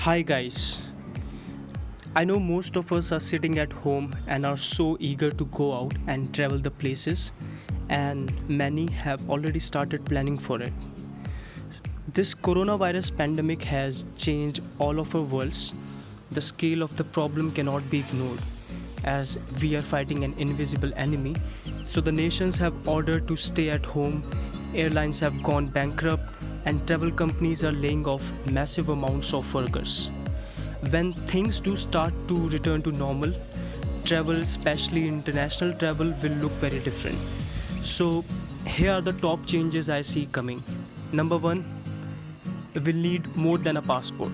Hi guys, I know most of us are sitting at home and are so eager to go out and travel the places, and many have already started planning for it. This coronavirus pandemic has changed all of our worlds. The scale of the problem cannot be ignored as we are fighting an invisible enemy. So the nations have ordered to stay at home, airlines have gone bankrupt, and travel companies are laying off massive amounts of workers. When things do start to return to normal, travel, especially international travel, will look very different. So here are the top changes I see coming. Number one, we'll need more than a passport.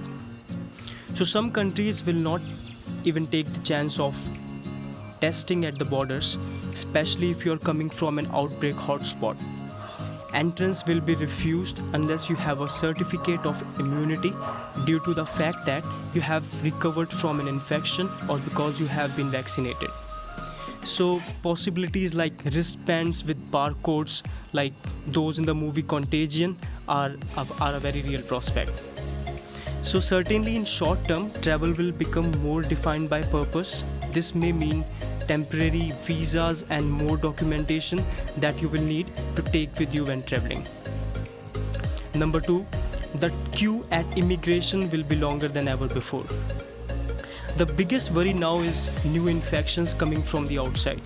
So some countries will not even take the chance of testing at the borders, especially if you're coming from an outbreak hotspot. Entrance will be refused unless you have a certificate of immunity due to the fact that you have recovered from an infection or because you have been vaccinated. So possibilities like wristbands with barcodes like those in the movie Contagion are a very real prospect. So certainly in short term, travel will become more defined by purpose. This may mean temporary visas and more documentation that you will need to take with you when traveling. Number two, the queue at immigration will be longer than ever before. The biggest worry now is new infections coming from the outside.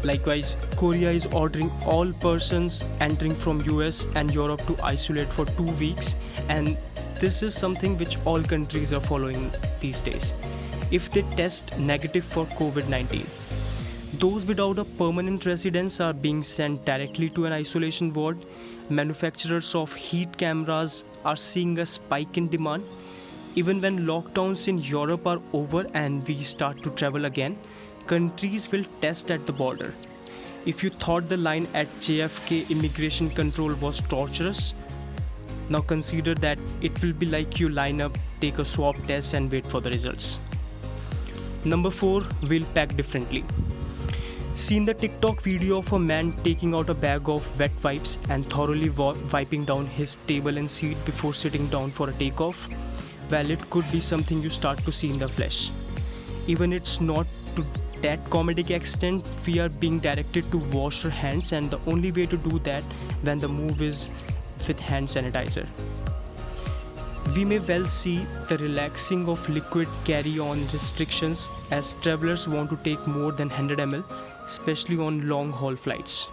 Likewise, Korea is ordering all persons entering from US and Europe to isolate for 2 weeks, and this is something which all countries are following these days. If they test negative for COVID-19. Those without a permanent residence are being sent directly to an isolation ward. Manufacturers of heat cameras are seeing a spike in demand. Even when lockdowns in Europe are over and we start to travel again, countries will test at the border. If you thought the line at JFK immigration control was torturous, now consider that it will be like you line up, take a swab test and wait for the results. Number 4, we'll pack differently. Seen the TikTok video of a man taking out a bag of wet wipes and thoroughly wiping down his table and seat before sitting down for a takeoff? Well, it could be something you start to see in the flesh. Even it's not to that comedic extent, we are being directed to wash our hands, and the only way to do that when the move is with hand sanitizer. We may well see the relaxing of liquid carry-on restrictions as travelers want to take more than 100 ml, especially on long-haul flights.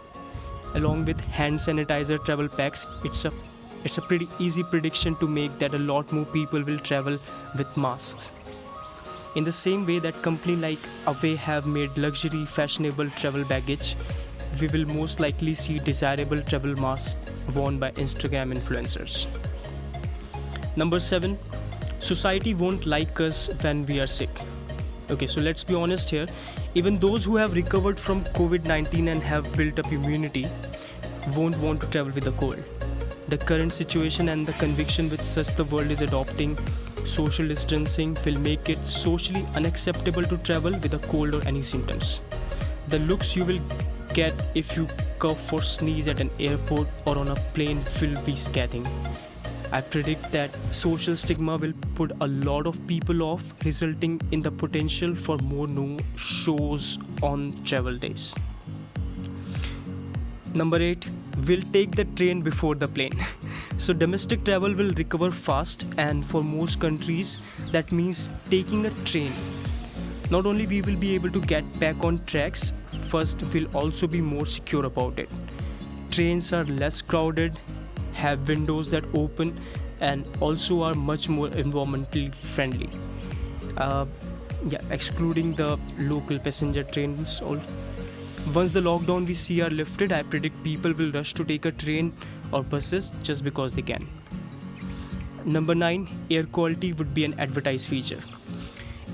Along with hand sanitizer travel packs, it's a pretty easy prediction to make that a lot more people will travel with masks. In the same way that companies like Away have made luxury fashionable travel baggage, we will most likely see desirable travel masks worn by Instagram influencers. Number 7, society won't like us when we are sick. Okay, so let's be honest here. Even those who have recovered from COVID-19 and have built up immunity won't want to travel with a cold. The current situation and the conviction with such the world is adopting social distancing will make it socially unacceptable to travel with a cold or any symptoms. The looks you will get if you cough or sneeze at an airport or on a plane will be scathing. I predict that social stigma will put a lot of people off, resulting in the potential for more no-shows on travel days. Number 8, we'll take the train before the plane. So domestic travel will recover fast, and for most countries that means taking a train. Not only we will be able to get back on tracks, first we'll also be more secure about it. Trains are less crowded, have windows that open, and also are much more environmentally friendly. Excluding the local passenger trains. Once the lockdown we see are lifted, I predict people will rush to take a train or buses just because they can. Number 9, air quality would be an advertised feature.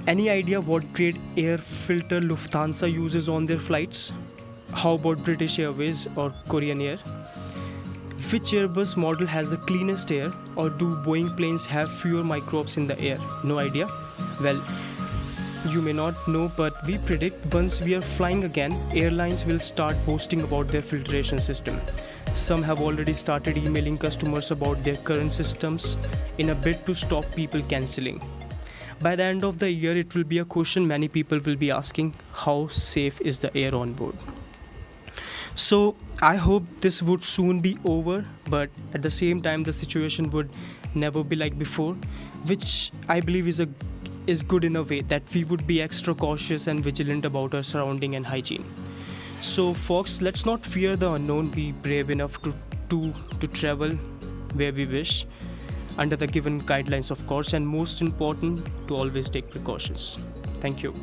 Any idea what grade air filter Lufthansa uses on their flights? How about British Airways or Korean Air? Which Airbus model has the cleanest air, or do Boeing planes have fewer microbes in the air? No idea? Well, you may not know, but we predict once we are flying again, airlines will start boasting about their filtration system. Some have already started emailing customers about their current systems in a bid to stop people cancelling. By the end of the year, it will be a question many people will be asking: how safe is the air on board? So I hope this would soon be over, but at the same time the situation would never be like before, which I believe is good in a way that we would be extra cautious and vigilant about our surrounding and hygiene. So folks, let's not fear the unknown. Be brave enough to travel where we wish, under the given guidelines of course, and most important, to always take precautions. Thank you.